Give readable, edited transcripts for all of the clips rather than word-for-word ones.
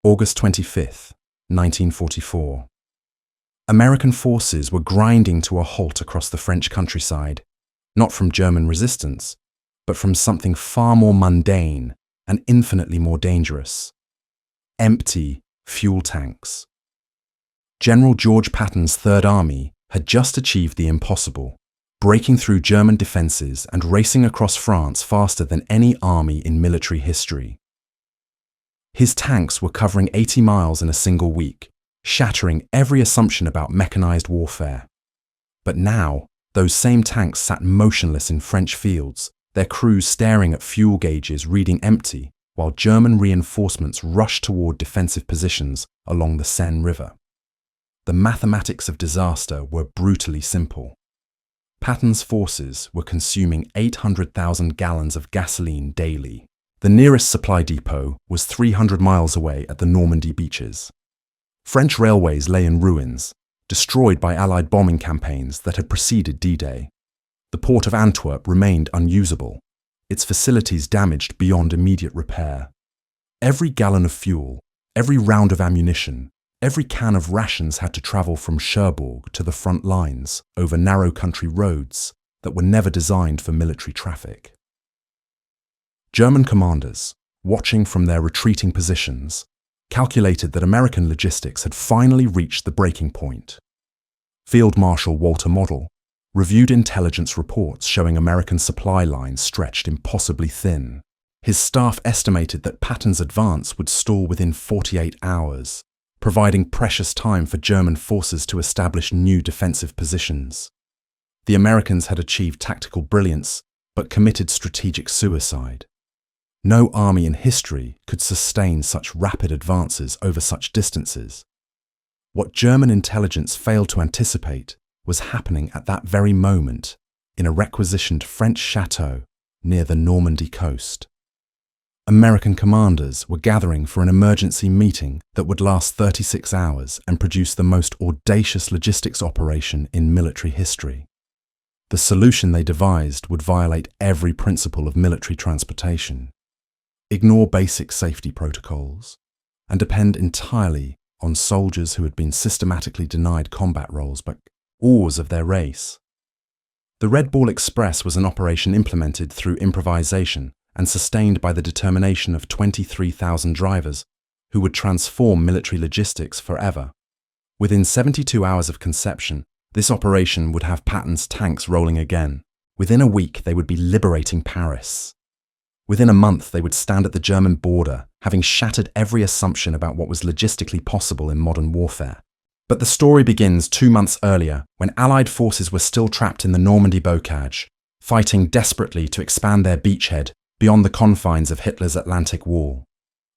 August 25th, 1944. American forces were grinding to a halt across the French countryside, not from German resistance, but from something far more mundane and infinitely more dangerous: empty fuel tanks. General George Patton's Third Army had just achieved the impossible, breaking through German defenses and racing across France faster than any army in military history. His tanks were covering 80 miles in a single week, shattering every assumption about mechanized warfare. But now, those same tanks sat motionless in French fields, their crews staring at fuel gauges reading empty, while German reinforcements rushed toward defensive positions along the Seine River. The mathematics of disaster were brutally simple. Patton's forces were consuming 800,000 gallons of gasoline daily. The nearest supply depot was 300 miles away at the Normandy beaches. French railways lay in ruins, destroyed by Allied bombing campaigns that had preceded D-Day. The port of Antwerp remained unusable, its facilities damaged beyond immediate repair. Every gallon of fuel, every round of ammunition, every can of rations had to travel from Cherbourg to the front lines over narrow country roads that were never designed for military traffic. German commanders, watching from their retreating positions, calculated that American logistics had finally reached the breaking point. Field Marshal Walter Model reviewed intelligence reports showing American supply lines stretched impossibly thin. His staff estimated that Patton's advance would stall within 48 hours, providing precious time for German forces to establish new defensive positions. The Americans had achieved tactical brilliance, but committed strategic suicide. No army in history could sustain such rapid advances over such distances. What German intelligence failed to anticipate was happening at that very moment in a requisitioned French chateau near the Normandy coast. American commanders were gathering for an emergency meeting that would last 36 hours and produce the most audacious logistics operation in military history. The solution they devised would violate every principle of military transportation, ignore basic safety protocols, and depend entirely on soldiers who had been systematically denied combat roles but oars of their race. The Red Ball Express was an operation implemented through improvisation and sustained by the determination of 23,000 drivers who would transform military logistics forever. Within 72 hours of conception, this operation would have Patton's tanks rolling again. Within a week, they would be liberating Paris. Within a month, they would stand at the German border, having shattered every assumption about what was logistically possible in modern warfare. But the story begins 2 months earlier, when Allied forces were still trapped in the Normandy bocage, fighting desperately to expand their beachhead beyond the confines of Hitler's Atlantic Wall.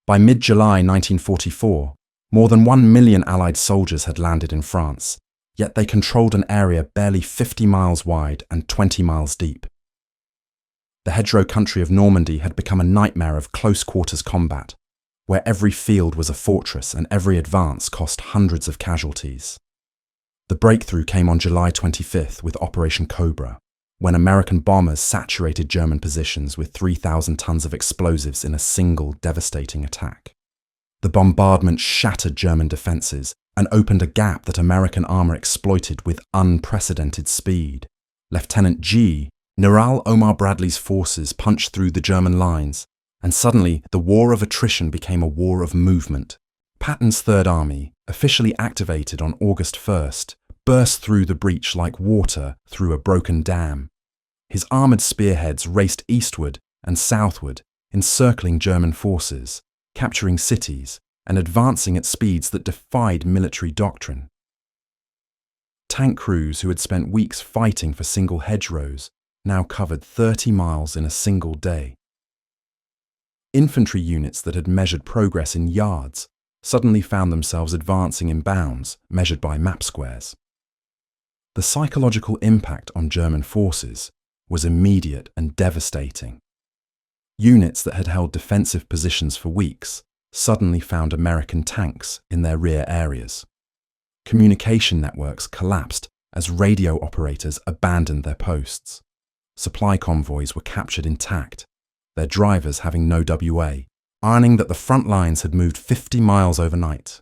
By mid-July 1944, more than 1 million Allied soldiers had landed in France, yet they controlled an area barely 50 miles wide and 20 miles deep. The hedgerow country of Normandy had become a nightmare of close-quarters combat, where every field was a fortress and every advance cost hundreds of casualties. The breakthrough came on July 25th with Operation Cobra, when American bombers saturated German positions with 3,000 tons of explosives in a single devastating attack. The bombardment shattered German defenses and opened a gap that American armor exploited with unprecedented speed. Lieutenant G. General Omar Bradley's forces punched through the German lines, and suddenly the war of attrition became a war of movement. Patton's Third Army, officially activated on August 1st, burst through the breach like water through a broken dam. His armoured spearheads raced eastward and southward, encircling German forces, capturing cities, and advancing at speeds that defied military doctrine. Tank crews who had spent weeks fighting for single hedgerows now covered 30 miles in a single day. Infantry units that had measured progress in yards suddenly found themselves advancing in bounds measured by map squares. The psychological impact on German forces was immediate and devastating. Units that had held defensive positions for weeks suddenly found American tanks in their rear areas. Communication networks collapsed as radio operators abandoned their posts. Supply convoys were captured intact, their drivers having no WA, ironing that the front lines had moved 50 miles overnight.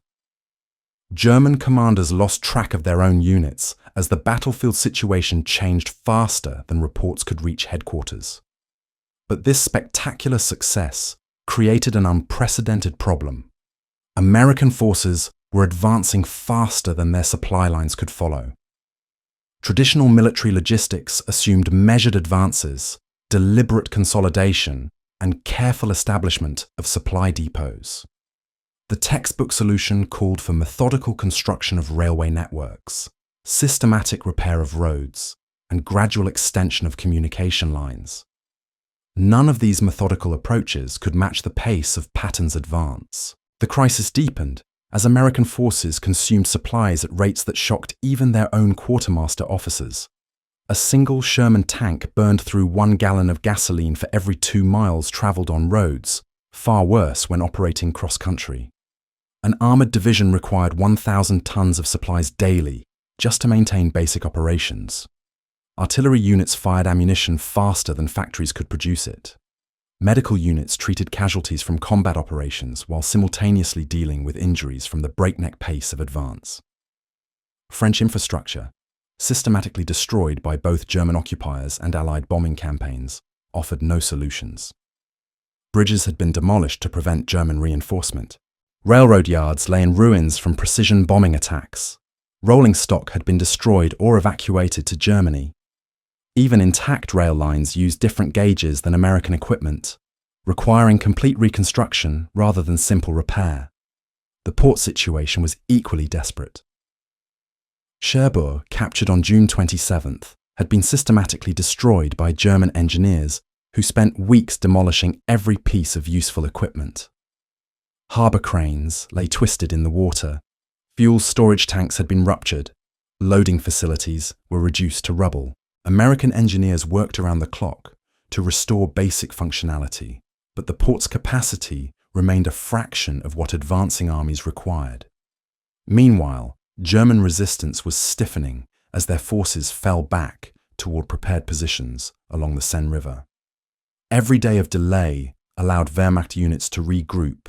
German commanders lost track of their own units as the battlefield situation changed faster than reports could reach headquarters. But this spectacular success created an unprecedented problem. American forces were advancing faster than their supply lines could follow. Traditional military logistics assumed measured advances, deliberate consolidation, and careful establishment of supply depots. The textbook solution called for methodical construction of railway networks, systematic repair of roads, and gradual extension of communication lines. None of these methodical approaches could match the pace of Patton's advance. The crisis deepened as American forces consumed supplies at rates that shocked even their own quartermaster officers. A single Sherman tank burned through 1 gallon of gasoline for every 2 miles traveled on roads, far worse when operating cross-country. An armored division required 1,000 tons of supplies daily just to maintain basic operations. Artillery units fired ammunition faster than factories could produce it. Medical units treated casualties from combat operations while simultaneously dealing with injuries from the breakneck pace of advance. French infrastructure, systematically destroyed by both German occupiers and Allied bombing campaigns, offered no solutions. Bridges had been demolished to prevent German reinforcement. Railroad yards lay in ruins from precision bombing attacks. Rolling stock had been destroyed or evacuated to Germany. Even intact rail lines used different gauges than American equipment, requiring complete reconstruction rather than simple repair. The port situation was equally desperate. Cherbourg, captured on June 27th, had been systematically destroyed by German engineers who spent weeks demolishing every piece of useful equipment. Harbour cranes lay twisted in the water. Fuel storage tanks had been ruptured. Loading facilities were reduced to rubble. American engineers worked around the clock to restore basic functionality, but the port's capacity remained a fraction of what advancing armies required. Meanwhile, German resistance was stiffening as their forces fell back toward prepared positions along the Seine River. Every day of delay allowed Wehrmacht units to regroup,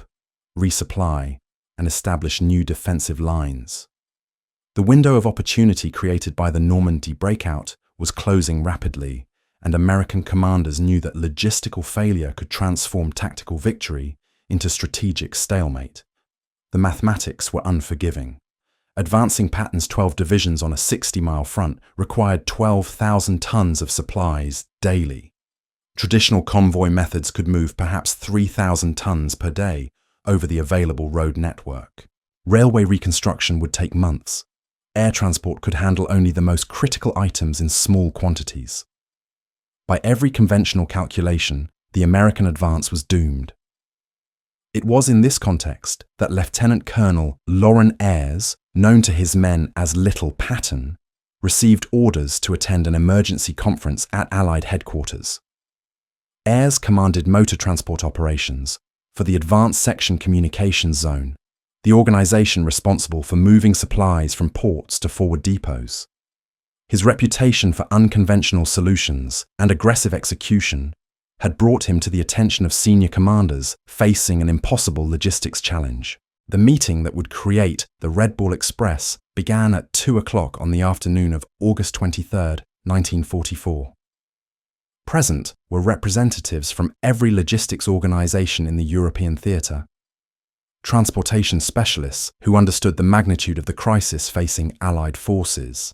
resupply, and establish new defensive lines. The window of opportunity created by the Normandy breakout was closing rapidly, and American commanders knew that logistical failure could transform tactical victory into strategic stalemate. The mathematics were unforgiving. Advancing Patton's 12 divisions on a 60-mile front required 12,000 tons of supplies daily. Traditional convoy methods could move perhaps 3,000 tons per day over the available road network. Railway reconstruction would take months. Air transport could handle only the most critical items in small quantities. By every conventional calculation, the American advance was doomed. It was in this context that Lieutenant Colonel Loren Ayres, known to his men as Little Patton, received orders to attend an emergency conference at Allied headquarters. Ayres commanded motor transport operations for the Advanced Section Communications Zone, the organization responsible for moving supplies from ports to forward depots. His reputation for unconventional solutions and aggressive execution had brought him to the attention of senior commanders facing an impossible logistics challenge. The meeting that would create the Red Bull Express began at 2 o'clock on the afternoon of August 23, 1944. Present were representatives from every logistics organization in the European theatre. Transportation specialists who understood the magnitude of the crisis facing Allied forces.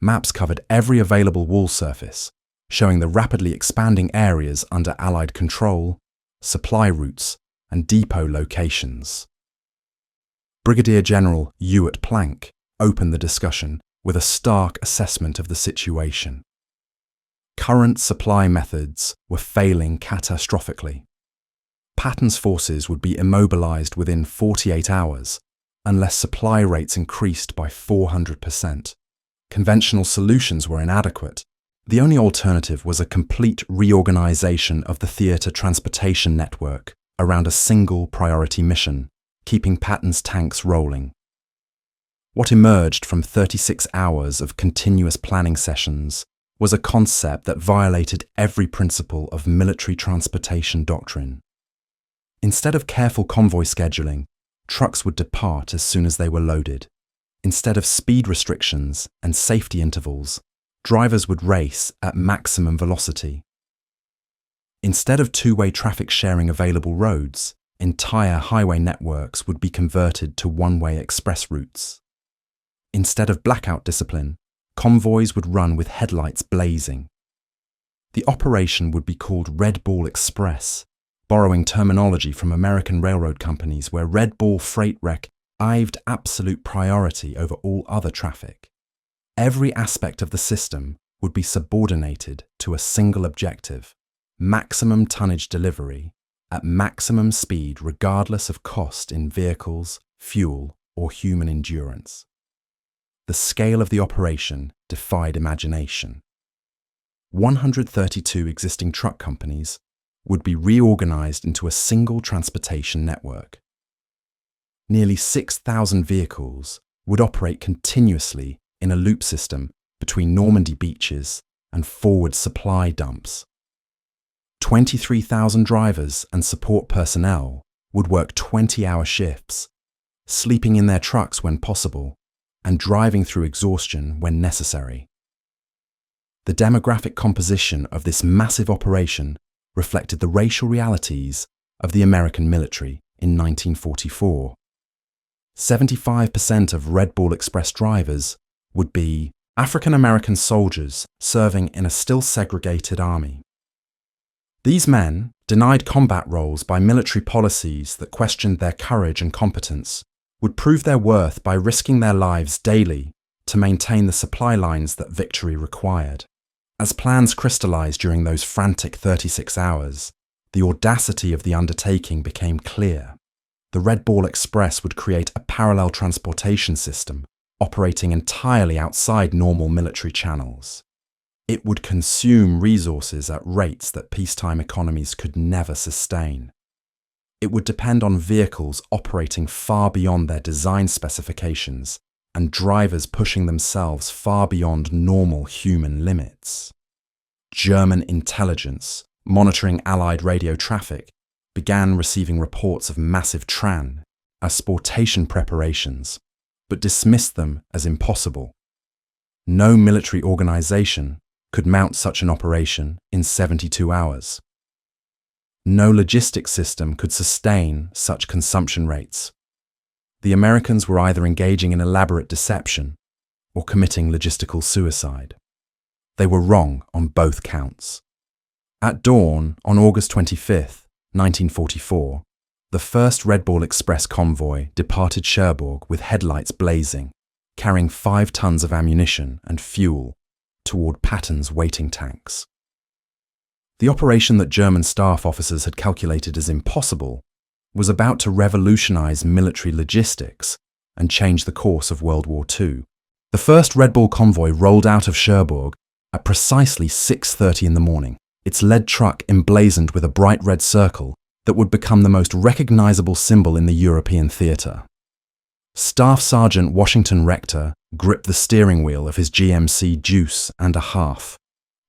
Maps covered every available wall surface, showing the rapidly expanding areas under Allied control, supply routes, and depot locations. Brigadier General Ewart Plank opened the discussion with a stark assessment of the situation. Current supply methods were failing catastrophically. Patton's forces would be immobilized within 48 hours unless supply rates increased by 400%. Conventional solutions were inadequate. The only alternative was a complete reorganization of the theatre transportation network around a single priority mission, keeping Patton's tanks rolling. What emerged from 36 hours of continuous planning sessions was a concept that violated every principle of military transportation doctrine. Instead of careful convoy scheduling, trucks would depart as soon as they were loaded. Instead of speed restrictions and safety intervals, drivers would race at maximum velocity. Instead of two-way traffic sharing available roads, entire highway networks would be converted to one-way express routes. Instead of blackout discipline, convoys would run with headlights blazing. The operation would be called Red Ball Express, borrowing terminology from American railroad companies where Red Ball freight wreck eyed absolute priority over all other traffic. Every aspect of the system would be subordinated to a single objective: maximum tonnage delivery at maximum speed regardless of cost in vehicles, fuel, or human endurance. The scale of the operation defied imagination. 132 existing truck companies would be reorganized into a single transportation network. Nearly 6,000 vehicles would operate continuously in a loop system between Normandy beaches and forward supply dumps. 23,000 drivers and support personnel would work 20-hour shifts, sleeping in their trucks when possible and driving through exhaustion when necessary. The demographic composition of this massive operation reflected the racial realities of the American military in 1944. 75% of Red Ball Express drivers would be African American soldiers serving in a still segregated army. These men, denied combat roles by military policies that questioned their courage and competence, would prove their worth by risking their lives daily to maintain the supply lines that victory required. As plans crystallized during those frantic 36 hours, the audacity of the undertaking became clear. The Red Ball Express would create a parallel transportation system operating entirely outside normal military channels. It would consume resources at rates that peacetime economies could never sustain. It would depend on vehicles operating far beyond their design specifications and drivers pushing themselves far beyond normal human limits. German intelligence, monitoring Allied radio traffic, began receiving reports of massive transportation preparations, but dismissed them as impossible. No military organization could mount such an operation in 72 hours. No logistics system could sustain such consumption rates. The Americans were either engaging in elaborate deception or committing logistical suicide. They were wrong on both counts. At dawn on August 25, 1944, the first Red Ball Express convoy departed Cherbourg with headlights blazing, carrying 5 tons of ammunition and fuel toward Patton's waiting tanks. The operation that German staff officers had calculated as impossible was about to revolutionize military logistics and change the course of World War II. The first Red Ball convoy rolled out of Cherbourg at precisely 6:30 in the morning, its lead truck emblazoned with a bright red circle that would become the most recognizable symbol in the European theater. Staff Sergeant Washington Rector gripped the steering wheel of his GMC Deuce and a half,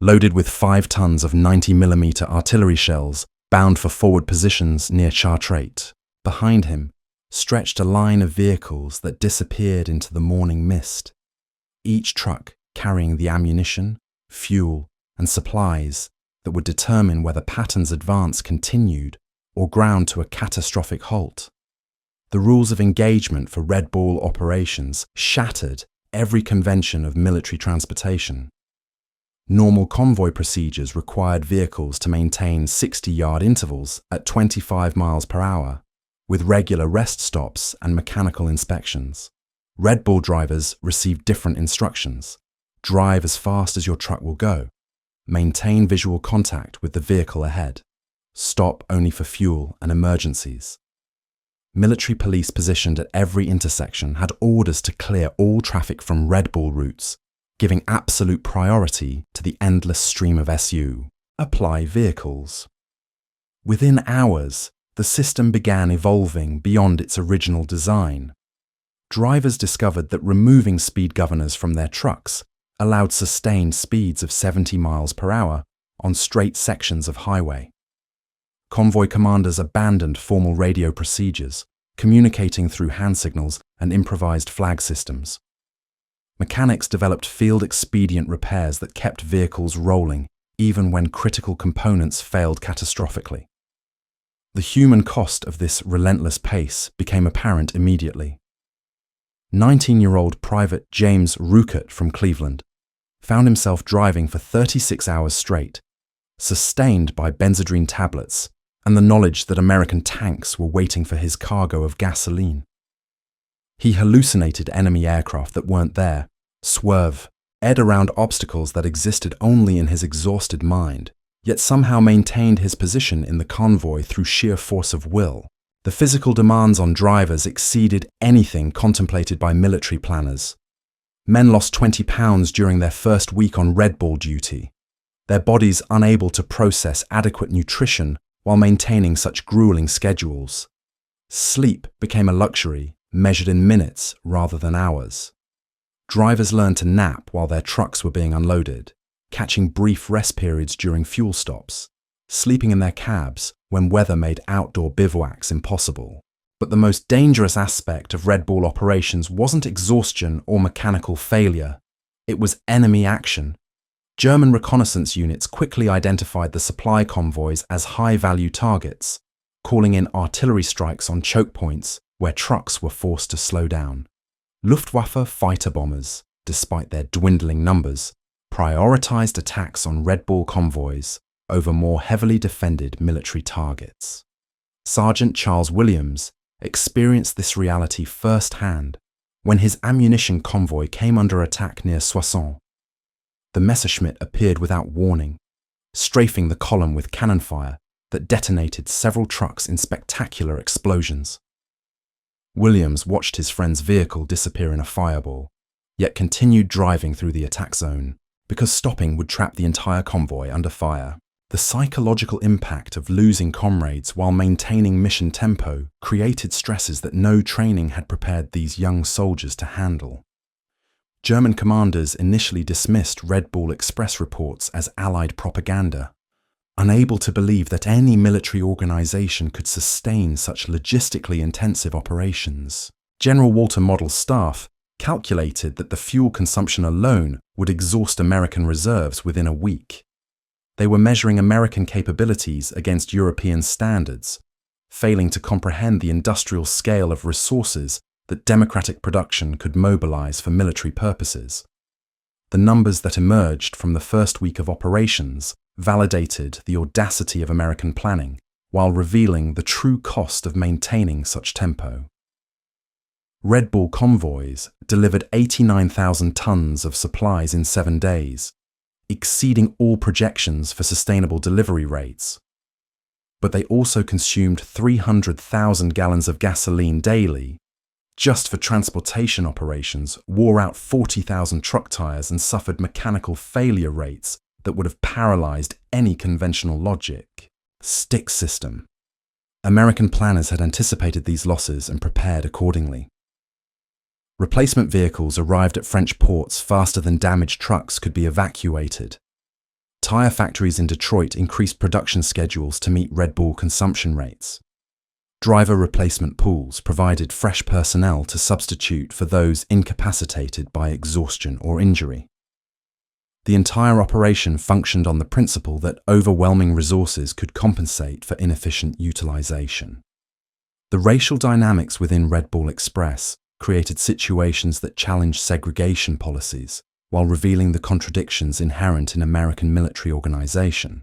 loaded with 5 tons of 90mm artillery shells bound for forward positions near Chartres. Behind him stretched a line of vehicles that disappeared into the morning mist, each truck carrying the ammunition, fuel, and supplies that would determine whether Patton's advance continued or ground to a catastrophic halt. The rules of engagement for Red Ball operations shattered every convention of military transportation. Normal convoy procedures required vehicles to maintain 60-yard intervals at 25 miles per hour, with regular rest stops and mechanical inspections. Red Ball drivers received different instructions. Drive as fast as your truck will go. Maintain visual contact with the vehicle ahead. Stop only for fuel and emergencies. Military police positioned at every intersection had orders to clear all traffic from Red Ball routes, giving absolute priority to the endless stream of SU-apply vehicles. Within hours, the system began evolving beyond its original design. Drivers discovered that removing speed governors from their trucks allowed sustained speeds of 70 miles per hour on straight sections of highway. convoy commanders abandoned formal radio procedures, communicating through hand signals and improvised flag systems. Mechanics developed field-expedient repairs that kept vehicles rolling, even when critical components failed catastrophically. The human cost of this relentless pace became apparent immediately. 19-year-old Private James Ruckert from Cleveland found himself driving for 36 hours straight, sustained by benzodrine tablets and the knowledge that American tanks were waiting for his cargo of gasoline. He hallucinated enemy aircraft that weren't there, ed around obstacles that existed only in his exhausted mind, yet somehow maintained his position in the convoy through sheer force of will. The physical demands on drivers exceeded anything contemplated by military planners. Men lost 20 pounds during their first week on Red Bull duty, their bodies unable to process adequate nutrition while maintaining such grueling schedules. Sleep became a luxury, measured in minutes rather than hours. Drivers learned to nap while their trucks were being unloaded, catching brief rest periods during fuel stops, sleeping in their cabs when weather made outdoor bivouacs impossible. But the most dangerous aspect of Red Bull operations wasn't exhaustion or mechanical failure. It was enemy action. German reconnaissance units quickly identified the supply convoys as high-value targets, calling in artillery strikes on choke points where trucks were forced to slow down. Luftwaffe fighter bombers, despite their dwindling numbers, prioritized attacks on Red Bull convoys over more heavily defended military targets. Sergeant Charles Williams experienced this reality firsthand when his ammunition convoy came under attack near Soissons. The Messerschmitt appeared without warning, strafing the column with cannon fire that detonated several trucks in spectacular explosions. Williams watched his friend's vehicle disappear in a fireball, yet continued driving through the attack zone, because stopping would trap the entire convoy under fire. The psychological impact of losing comrades while maintaining mission tempo created stresses that no training had prepared these young soldiers to handle. German commanders initially dismissed Red Bull Express reports as Allied propaganda, unable to believe that any military organization could sustain such logistically intensive operations. General Walter Model's staff calculated that the fuel consumption alone would exhaust American reserves within a week. They were measuring American capabilities against European standards, failing to comprehend the industrial scale of resources that democratic production could mobilize for military purposes. The numbers that emerged from the first week of operations validated the audacity of American planning, while revealing the true cost of maintaining such tempo. Red Bull convoys delivered 89,000 tons of supplies in 7 days, exceeding all projections for sustainable delivery rates. But they also consumed 300,000 gallons of gasoline daily, just for transportation operations, wore out 40,000 truck tires and suffered mechanical failure rates that would have paralyzed any conventional logic. Stick system. American planners had anticipated these losses and prepared accordingly. Replacement vehicles arrived at French ports faster than damaged trucks could be evacuated. Tire factories in Detroit increased production schedules to meet Red Bull consumption rates. Driver replacement pools provided fresh personnel to substitute for those incapacitated by exhaustion or injury. The entire operation functioned on the principle that overwhelming resources could compensate for inefficient utilization. The racial dynamics within Red Bull Express created situations that challenged segregation policies while revealing the contradictions inherent in American military organization.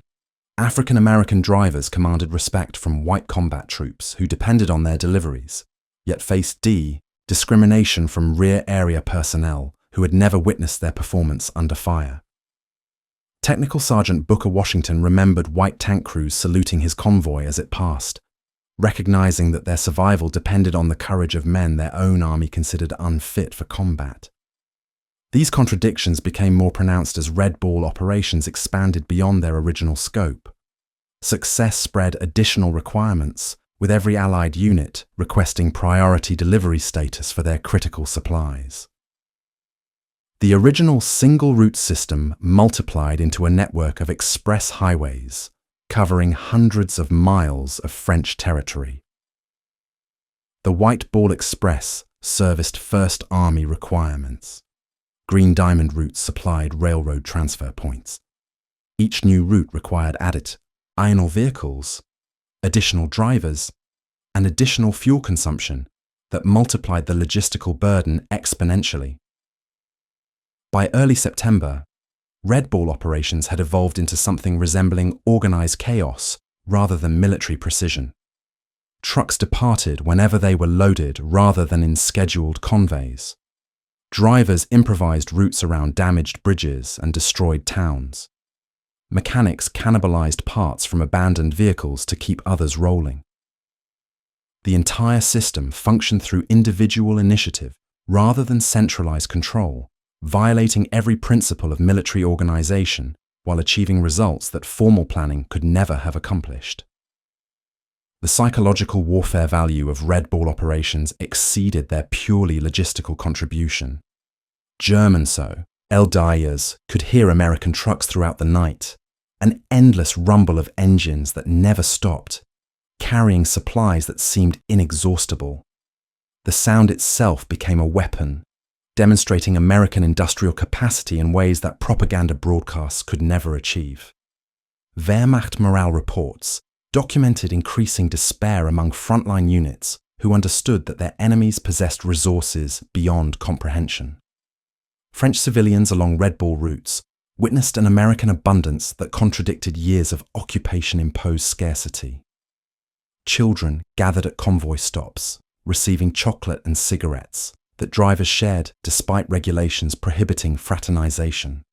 African American drivers commanded respect from white combat troops who depended on their deliveries, yet faced discrimination from rear area personnel who had never witnessed their performance under fire. Technical Sergeant Booker Washington remembered white tank crews saluting his convoy as it passed, recognizing that their survival depended on the courage of men their own army considered unfit for combat. These contradictions became more pronounced as Red Bull operations expanded beyond their original scope. Success spread additional requirements, with every Allied unit requesting priority delivery status for their critical supplies. The original single-route system multiplied into a network of express highways, covering hundreds of miles of French territory. The White Ball Express serviced First Army requirements. Green Diamond routes supplied railroad transfer points. Each new route required added iron ore vehicles, additional drivers, and additional fuel consumption that multiplied the logistical burden exponentially. By early September, Red Ball operations had evolved into something resembling organized chaos rather than military precision. Trucks departed whenever they were loaded rather than in scheduled convoys. Drivers improvised routes around damaged bridges and destroyed towns. Mechanics cannibalized parts from abandoned vehicles to keep others rolling. The entire system functioned through individual initiative rather than centralized control, violating every principle of military organization while achieving results that formal planning could never have accomplished. The psychological warfare value of Red Ball operations exceeded their purely logistical contribution. German Eldayers could hear American trucks throughout the night, an endless rumble of engines that never stopped, carrying supplies that seemed inexhaustible. The sound itself became a weapon, demonstrating American industrial capacity in ways that propaganda broadcasts could never achieve. Wehrmacht morale reports documented increasing despair among frontline units who understood that their enemies possessed resources beyond comprehension. French civilians along Red Ball routes witnessed an American abundance that contradicted years of occupation-imposed scarcity. Children gathered at convoy stops, receiving chocolate and cigarettes that drivers shared despite regulations prohibiting fraternization.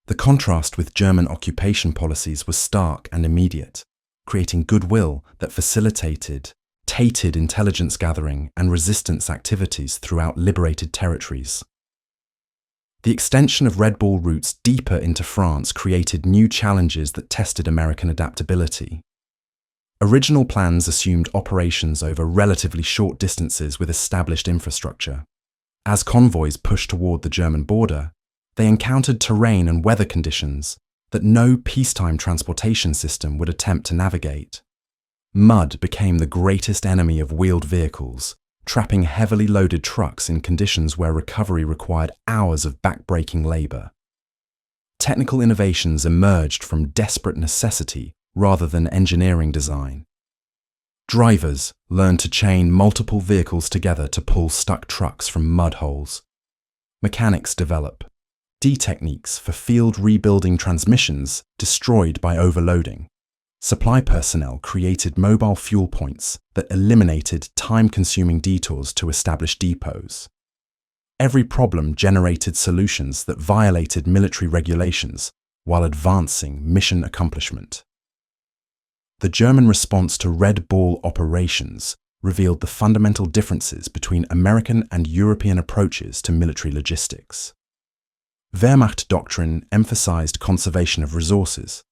The contrast with German occupation policies was stark and immediate, creating goodwill that facilitated tainted intelligence gathering and resistance activities throughout liberated territories. The extension of Red Ball routes deeper into France created new challenges that tested American adaptability. Original plans assumed operations over relatively short distances with established infrastructure. As convoys pushed toward the German border, they encountered terrain and weather conditions that no peacetime transportation system would attempt to navigate. Mud became the greatest enemy of wheeled vehicles, trapping heavily loaded trucks in conditions where recovery required hours of back-breaking labor. Technical innovations emerged from desperate necessity rather than engineering design. Drivers learned to chain multiple vehicles together to pull stuck trucks from mud holes. Mechanics developed techniques for field rebuilding transmissions destroyed by overloading. Supply personnel created mobile fuel points that eliminated time-consuming detours to establish depots. Every problem generated solutions that violated military regulations while advancing mission accomplishment. The German response to Red Ball operations revealed the fundamental differences between American and European approaches to military logistics. Wehrmacht doctrine emphasized conservation of resources,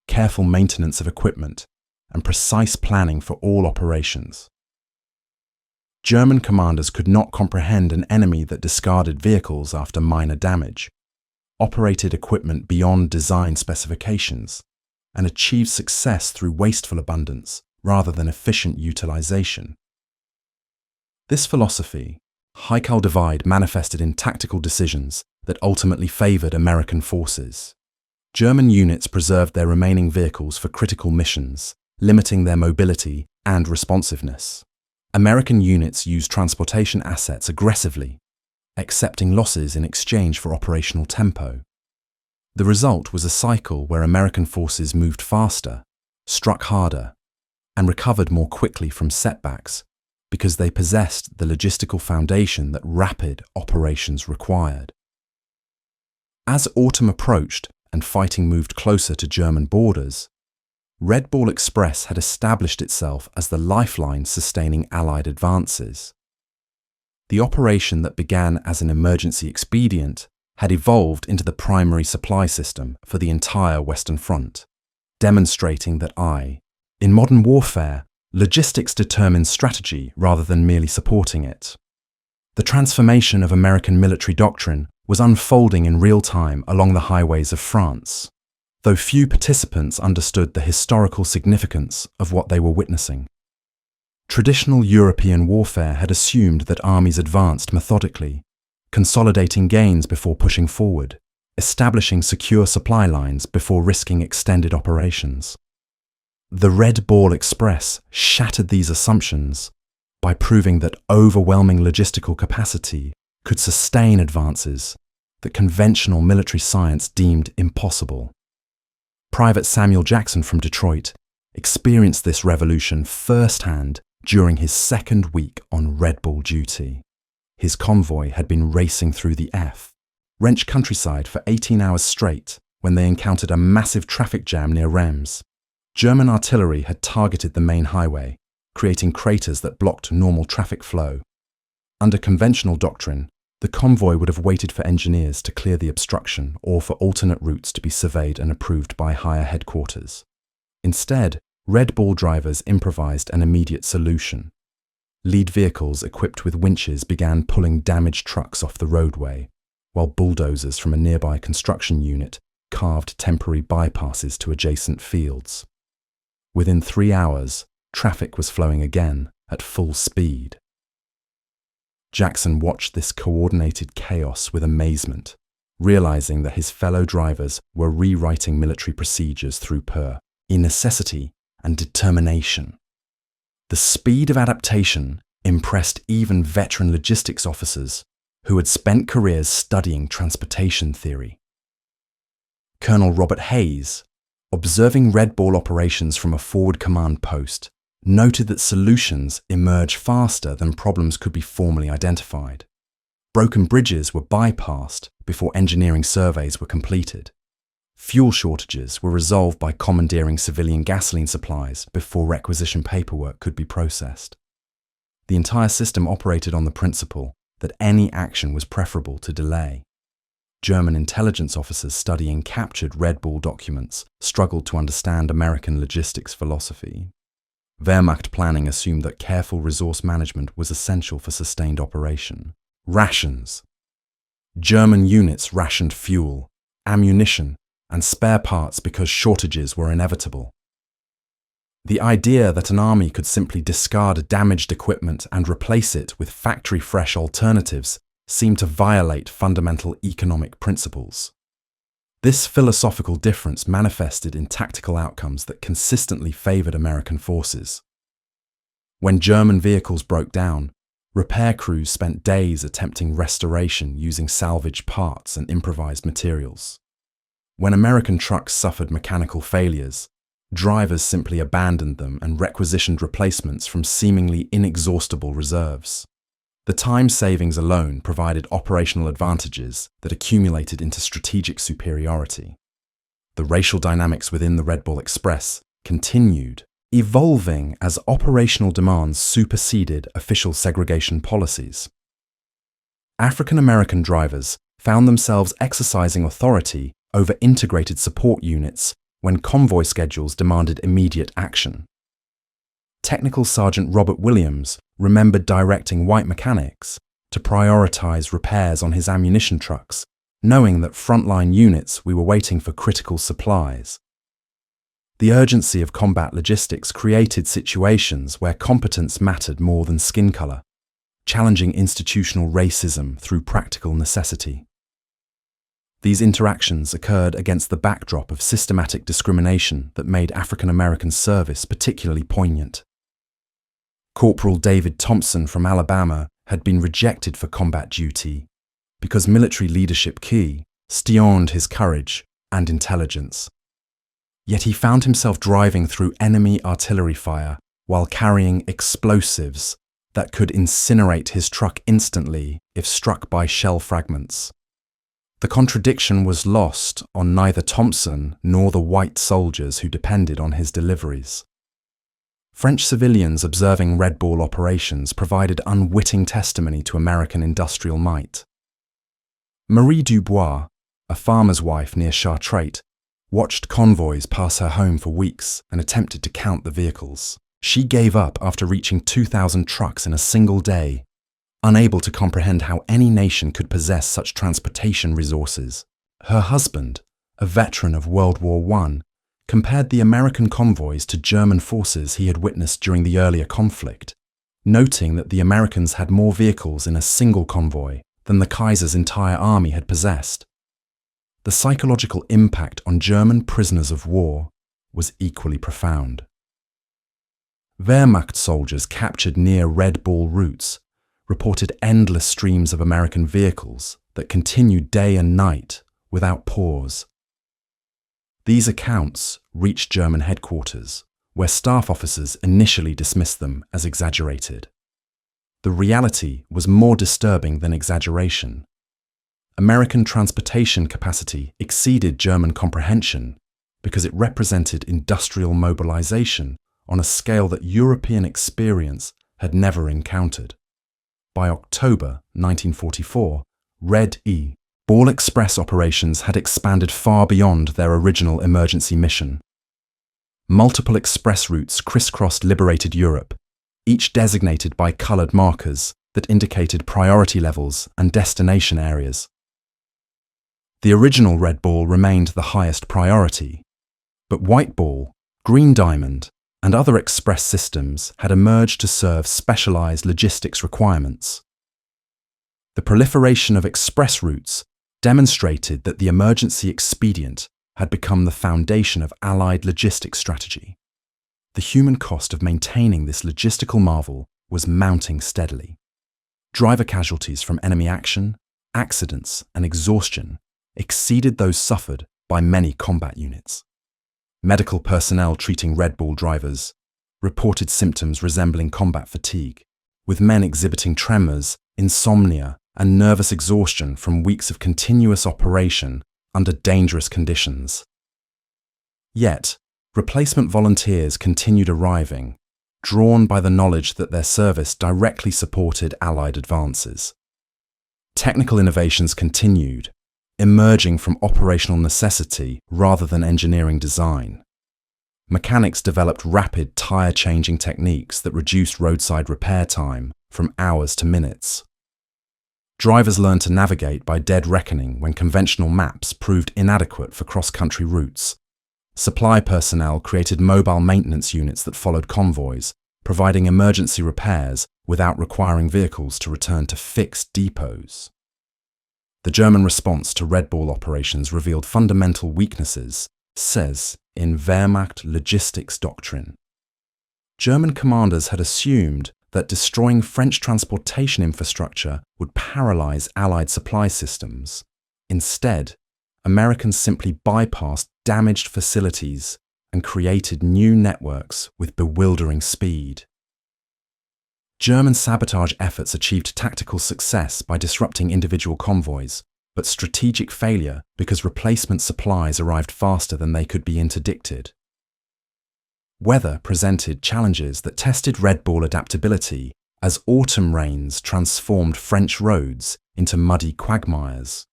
careful maintenance of equipment, and precise planning for all operations. German commanders could not comprehend an enemy that discarded vehicles after minor damage, operated equipment beyond design specifications, and achieved success through wasteful abundance rather than efficient utilization. This philosophy, Heikel divide, manifested in tactical decisions that ultimately favored American forces. German units preserved their remaining vehicles for critical missions, limiting their mobility and responsiveness. American units used transportation assets aggressively, accepting losses in exchange for operational tempo. The result was a cycle where American forces moved faster, struck harder, and recovered more quickly from setbacks because they possessed the logistical foundation that rapid operations required. As autumn approached and fighting moved closer to German borders, Red Ball Express had established itself as the lifeline sustaining Allied advances. The operation that began as an emergency expedient had evolved into the primary supply system for the entire Western Front, demonstrating that in modern warfare, logistics determines strategy rather than merely supporting it. The transformation of American military doctrine was unfolding in real time along the highways of France. though few participants understood the historical significance of what they were witnessing. Traditional European warfare had assumed that armies advanced methodically, consolidating gains before pushing forward, establishing secure supply lines before risking extended operations. The Red Ball Express shattered these assumptions by proving that overwhelming logistical capacity could sustain advances that conventional military science deemed impossible. Private Samuel Jackson from Detroit experienced this revolution firsthand during his second week on Red Ball duty. His convoy had been racing through the French countryside for 18 hours straight when they encountered a massive traffic jam near Reims. German artillery had targeted the main highway, creating craters that blocked normal traffic flow. Under conventional doctrine, the convoy would have waited for engineers to clear the obstruction or for alternate routes to be surveyed and approved by higher headquarters. Instead, Red Ball drivers improvised an immediate solution. Lead vehicles equipped with winches began pulling damaged trucks off the roadway, while bulldozers from a nearby construction unit carved temporary bypasses to adjacent fields. Within 3 hours, traffic was flowing again at full speed. Jackson watched this coordinated chaos with amazement, realizing that his fellow drivers were rewriting military procedures through pure necessity and determination. The speed of adaptation impressed even veteran logistics officers who had spent careers studying transportation theory. Colonel Robert Hayes, observing Red Ball operations from a forward command post, noted that solutions emerge faster than problems could be formally identified. Broken bridges were bypassed before engineering surveys were completed. Fuel shortages were resolved by commandeering civilian gasoline supplies before requisition paperwork could be processed. The entire system operated on the principle that any action was preferable to delay. German intelligence officers studying captured Red Ball documents struggled to understand American logistics philosophy. Wehrmacht planning assumed that careful resource management was essential for sustained operation. Rations. German units rationed fuel, ammunition, and spare parts because shortages were inevitable. The idea that an army could simply discard damaged equipment and replace it with factory-fresh alternatives seemed to violate fundamental economic principles. This philosophical difference manifested in tactical outcomes that consistently favored American forces. When German vehicles broke down, repair crews spent days attempting restoration using salvaged parts and improvised materials. When American trucks suffered mechanical failures, drivers simply abandoned them and requisitioned replacements from seemingly inexhaustible reserves. The time savings alone provided operational advantages that accumulated into strategic superiority. The racial dynamics within the Red Ball Express continued, evolving as operational demands superseded official segregation policies. African American drivers found themselves exercising authority over integrated support units when convoy schedules demanded immediate action. Technical Sergeant Robert Williams remembered directing white mechanics to prioritize repairs on his ammunition trucks, knowing that frontline units we were waiting for critical supplies. The urgency of combat logistics created situations where competence mattered more than skin color, challenging institutional racism through practical necessity. These interactions occurred against the backdrop of systematic discrimination that made African American service particularly poignant. Corporal David Thompson from Alabama had been rejected for combat duty because military leadership questioned his courage and intelligence. Yet he found himself driving through enemy artillery fire while carrying explosives that could incinerate his truck instantly if struck by shell fragments. The contradiction was lost on neither Thompson nor the white soldiers who depended on his deliveries. French civilians observing Red Ball operations provided unwitting testimony to American industrial might. Marie Dubois, a farmer's wife near Chartres, watched convoys pass her home for weeks and attempted to count the vehicles. She gave up after reaching 2,000 trucks in a single day, unable to comprehend how any nation could possess such transportation resources. Her husband, a veteran of World War I, compared the American convoys to German forces he had witnessed during the earlier conflict, noting that the Americans had more vehicles in a single convoy than the Kaiser's entire army had possessed. The psychological impact on German prisoners of war was equally profound. Wehrmacht soldiers captured near Red Bull routes reported endless streams of American vehicles that continued day and night without pause. These accounts reached German headquarters, where staff officers initially dismissed them as exaggerated. The reality was more disturbing than exaggeration. American transportation capacity exceeded German comprehension because it represented industrial mobilization on a scale that European experience had never encountered. By October 1944, Red Bull Express operations had expanded far beyond their original emergency mission. Multiple express routes crisscrossed liberated Europe, each designated by colored markers that indicated priority levels and destination areas. The original Red Bull remained the highest priority, but White Bull, Green Diamond, and other express systems had emerged to serve specialized logistics requirements. The proliferation of express routes demonstrated that the emergency expedient had become the foundation of Allied logistics strategy. The human cost of maintaining this logistical marvel was mounting steadily. Driver casualties from enemy action, accidents, and exhaustion exceeded those suffered by many combat units. Medical personnel treating Red Bull drivers reported symptoms resembling combat fatigue, with men exhibiting tremors, insomnia, and nervous exhaustion from weeks of continuous operation under dangerous conditions. Yet, replacement volunteers continued arriving, drawn by the knowledge that their service directly supported Allied advances. Technical innovations continued, emerging from operational necessity rather than engineering design. Mechanics developed rapid tire-changing techniques that reduced roadside repair time from hours to minutes. Drivers learned to navigate by dead reckoning when conventional maps proved inadequate for cross-country routes. Supply personnel created mobile maintenance units that followed convoys, providing emergency repairs without requiring vehicles to return to fixed depots. The German response to Red Bull operations revealed fundamental weaknesses, says in Wehrmacht logistics doctrine. German commanders had assumed that destroying French transportation infrastructure would paralyze Allied supply systems. Instead, Americans simply bypassed damaged facilities and created new networks with bewildering speed. German sabotage efforts achieved tactical success by disrupting individual convoys, but strategic failure because replacement supplies arrived faster than they could be interdicted. Weather presented challenges that tested Red Bull adaptability as autumn rains transformed French roads into muddy quagmires.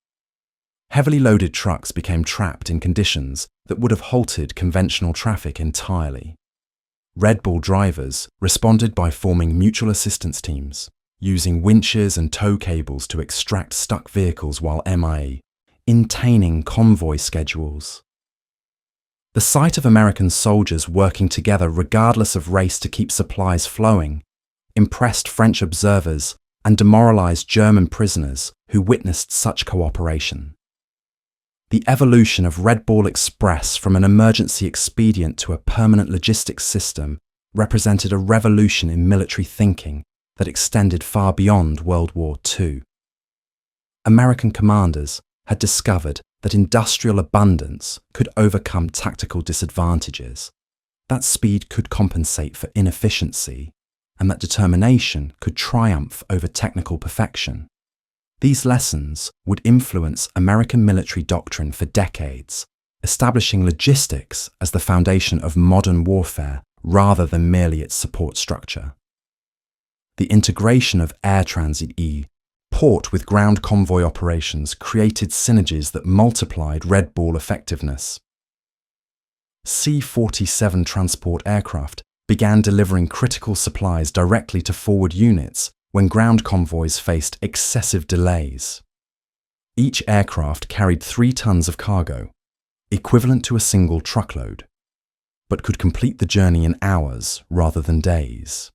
Heavily loaded trucks became trapped in conditions that would have halted conventional traffic entirely. Red Bull drivers responded by forming mutual assistance teams, using winches and tow cables to extract stuck vehicles while MIA, intaining convoy schedules. The sight of American soldiers working together regardless of race to keep supplies flowing impressed French observers and demoralized German prisoners who witnessed such cooperation. The evolution of Red Bull Express from an emergency expedient to a permanent logistics system represented a revolution in military thinking that extended far beyond World War II. American commanders had discovered that industrial abundance could overcome tactical disadvantages, that speed could compensate for inefficiency, and that determination could triumph over technical perfection. These lessons would influence American military doctrine for decades, establishing logistics as the foundation of modern warfare rather than merely its support structure. The integration of air transit port with ground convoy operations created synergies that multiplied Red Bull effectiveness. C-47 transport aircraft began delivering critical supplies directly to forward units when ground convoys faced excessive delays. Each aircraft carried 3 tons of cargo, equivalent to a single truckload, but could complete the journey in hours rather than days.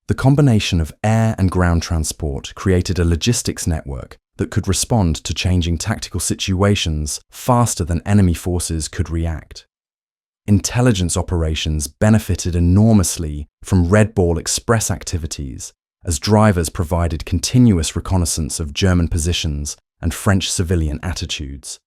The combination of air and ground transport created a logistics network that could respond to changing tactical situations faster than enemy forces could react. Intelligence operations benefited enormously from Red Ball Express activities, as drivers provided continuous reconnaissance of German positions and French civilian attitudes.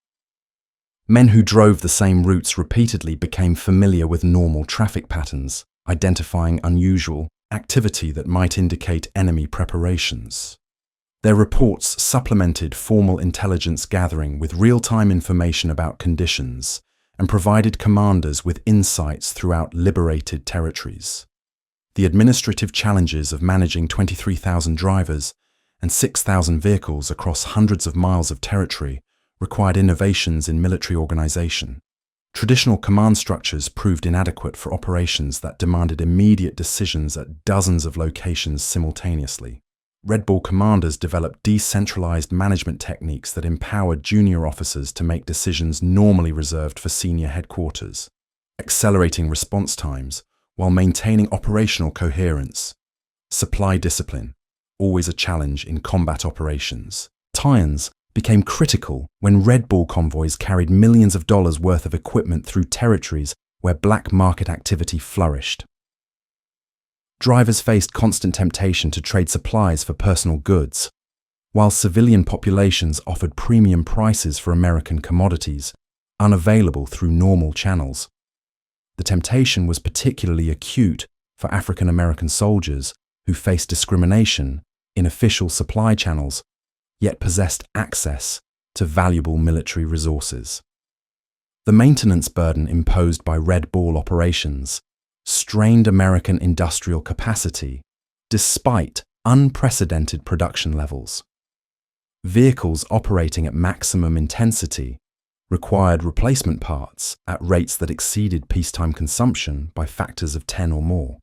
Men who drove the same routes repeatedly became familiar with normal traffic patterns, identifying unusual activity that might indicate enemy preparations. Their reports supplemented formal intelligence gathering with real-time information about conditions and provided commanders with insights throughout liberated territories. The administrative challenges of managing 23,000 drivers and 6,000 vehicles across hundreds of miles of territory required innovations in military organization. Traditional command structures proved inadequate for operations that demanded immediate decisions at dozens of locations simultaneously. Red Ball commanders developed decentralized management techniques that empowered junior officers to make decisions normally reserved for senior headquarters, accelerating response times while maintaining operational coherence. Supply discipline, always a challenge in combat operations. Tie-ins became critical when Red Ball convoys carried millions of dollars worth of equipment through territories where black market activity flourished. Drivers faced constant temptation to trade supplies for personal goods, while civilian populations offered premium prices for American commodities, unavailable through normal channels. The temptation was particularly acute for African American soldiers who faced discrimination in official supply channels, yet possessed access to valuable military resources. The maintenance burden imposed by Red Ball operations strained American industrial capacity despite unprecedented production levels. Vehicles operating at maximum intensity required replacement parts at rates that exceeded peacetime consumption by factors of 10 or more.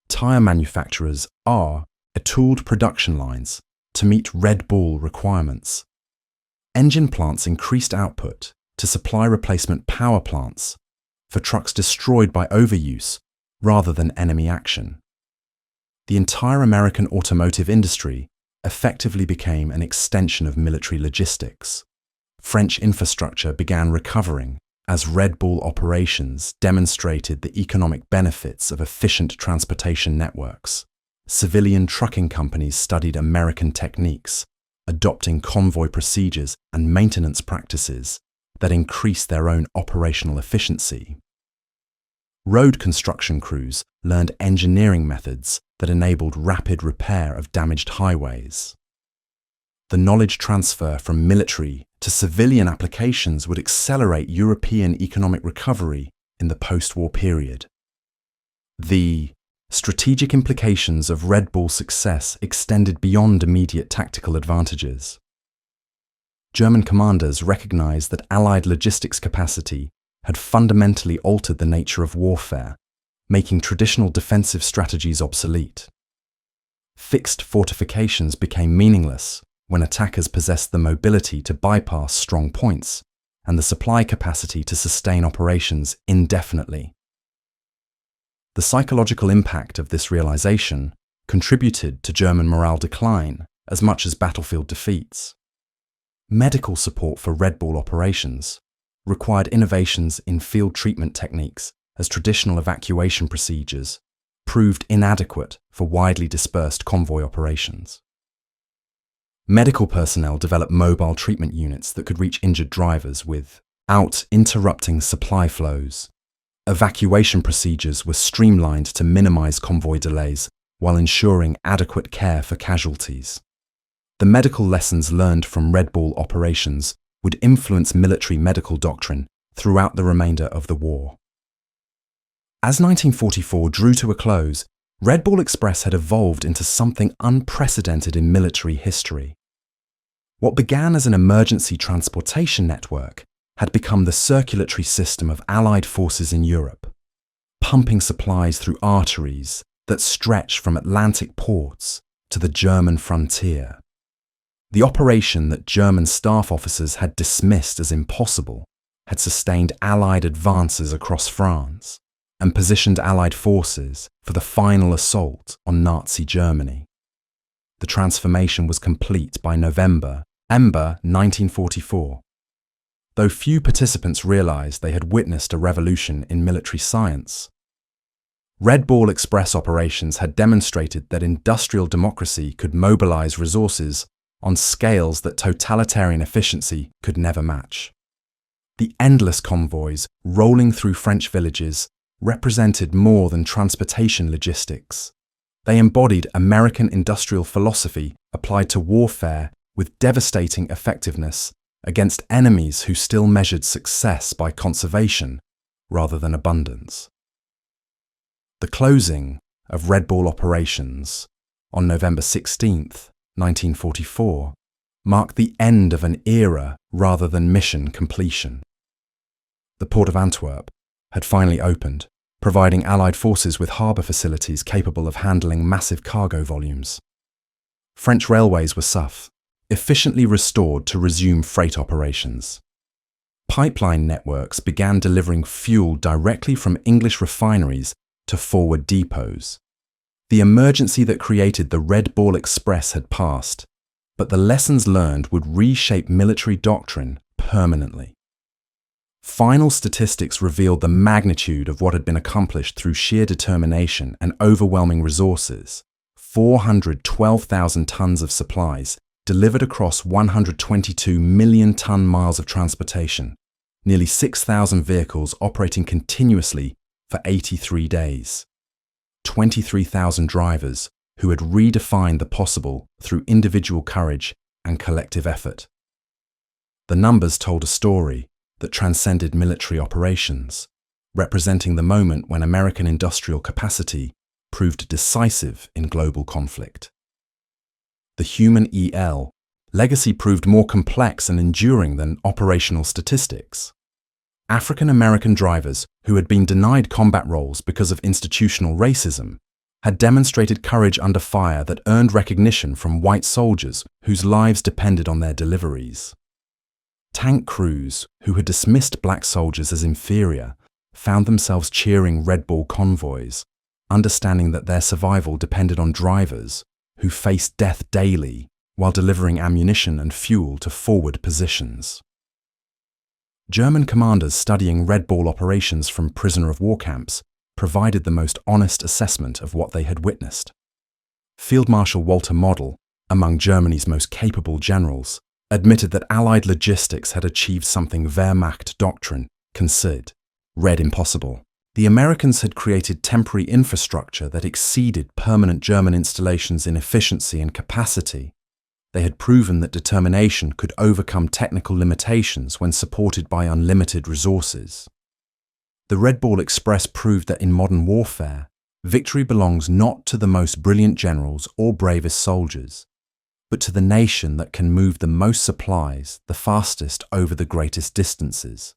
Tire manufacturers tooled production lines to meet Red Ball requirements. Engine plants increased output to supply replacement power plants for trucks destroyed by overuse rather than enemy action. The entire American automotive industry effectively became an extension of military logistics. French infrastructure began recovering as Red Ball operations demonstrated the economic benefits of efficient transportation networks. Civilian trucking companies studied American techniques, adopting convoy procedures and maintenance practices that increased their own operational efficiency. Road construction crews learned engineering methods that enabled rapid repair of damaged highways. The knowledge transfer from military to civilian applications would accelerate European economic recovery in the post-war period. The strategic implications of Red Ball success extended beyond immediate tactical advantages. German commanders recognized that Allied logistics capacity had fundamentally altered the nature of warfare, making traditional defensive strategies obsolete. Fixed fortifications became meaningless when attackers possessed the mobility to bypass strong points and the supply capacity to sustain operations indefinitely. The psychological impact of this realization contributed to German morale decline as much as battlefield defeats. Medical support for Red Ball operations required innovations in field treatment techniques as traditional evacuation procedures proved inadequate for widely dispersed convoy operations. Medical personnel developed mobile treatment units that could reach injured drivers without interrupting supply flows. Evacuation procedures were streamlined to minimize convoy delays while ensuring adequate care for casualties. The medical lessons learned from Red Ball operations would influence military medical doctrine throughout the remainder of the war. As 1944 drew to a close, Red Ball Express had evolved into something unprecedented in military history. What began as an emergency transportation network had become the circulatory system of Allied forces in Europe, pumping supplies through arteries that stretch from Atlantic ports to the German frontier. The operation that German staff officers had dismissed as impossible had sustained Allied advances across France and positioned Allied forces for the final assault on Nazi Germany. The transformation was complete by November 1944. Though few participants realized they had witnessed a revolution in military science. Red Ball Express operations had demonstrated that industrial democracy could mobilize resources on scales that totalitarian efficiency could never match. The endless convoys rolling through French villages represented more than transportation logistics. They embodied American industrial philosophy applied to warfare with devastating effectiveness against enemies who still measured success by conservation rather than abundance. The closing of Red Ball operations on November 16, 1944, marked the end of an era rather than mission completion. The port of Antwerp had finally opened, providing Allied forces with harbour facilities capable of handling massive cargo volumes. French railways were efficiently restored to resume freight operations. Pipeline networks began delivering fuel directly from English refineries to forward depots. The emergency that created the Red Ball Express had passed, but the lessons learned would reshape military doctrine permanently. Final statistics revealed the magnitude of what had been accomplished through sheer determination and overwhelming resources. 412,000 tons of supplies delivered across 122 million ton miles of transportation, nearly 6,000 vehicles operating continuously for 83 days. 23,000 drivers who had redefined the possible through individual courage and collective effort. The numbers told a story that transcended military operations, representing the moment when American industrial capacity proved decisive in global conflict. The human legacy proved more complex and enduring than operational statistics. African American drivers who had been denied combat roles because of institutional racism had demonstrated courage under fire that earned recognition from white soldiers whose lives depended on their deliveries. Tank crews who had dismissed black soldiers as inferior found themselves cheering Red Ball convoys, understanding that their survival depended on drivers who faced death daily while delivering ammunition and fuel to forward positions. German commanders studying Red Ball operations from prisoner of war camps provided the most honest assessment of what they had witnessed. Field Marshal Walter Model, among Germany's most capable generals, admitted that Allied logistics had achieved something Wehrmacht doctrine considered impossible. The Americans had created temporary infrastructure that exceeded permanent German installations in efficiency and capacity. They had proven that determination could overcome technical limitations when supported by unlimited resources. The Red Ball Express proved that in modern warfare, victory belongs not to the most brilliant generals or bravest soldiers, but to the nation that can move the most supplies the fastest over the greatest distances.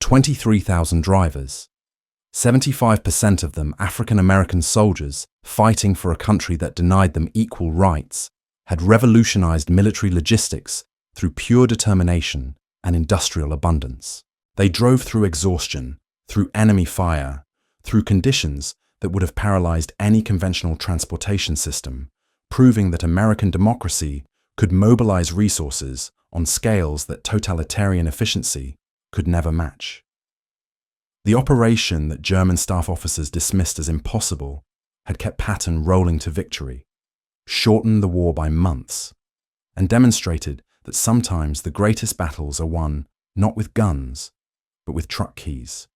23,000 drivers, 75% of them African American soldiers fighting for a country that denied them equal rights, had revolutionized military logistics through pure determination and industrial abundance. They drove through exhaustion, through enemy fire, through conditions that would have paralyzed any conventional transportation system, proving that American democracy could mobilize resources on scales that totalitarian efficiency could never match. The operation that German staff officers dismissed as impossible had kept Patton rolling to victory, shortened the war by months, and demonstrated that sometimes the greatest battles are won not with guns, but with truck keys.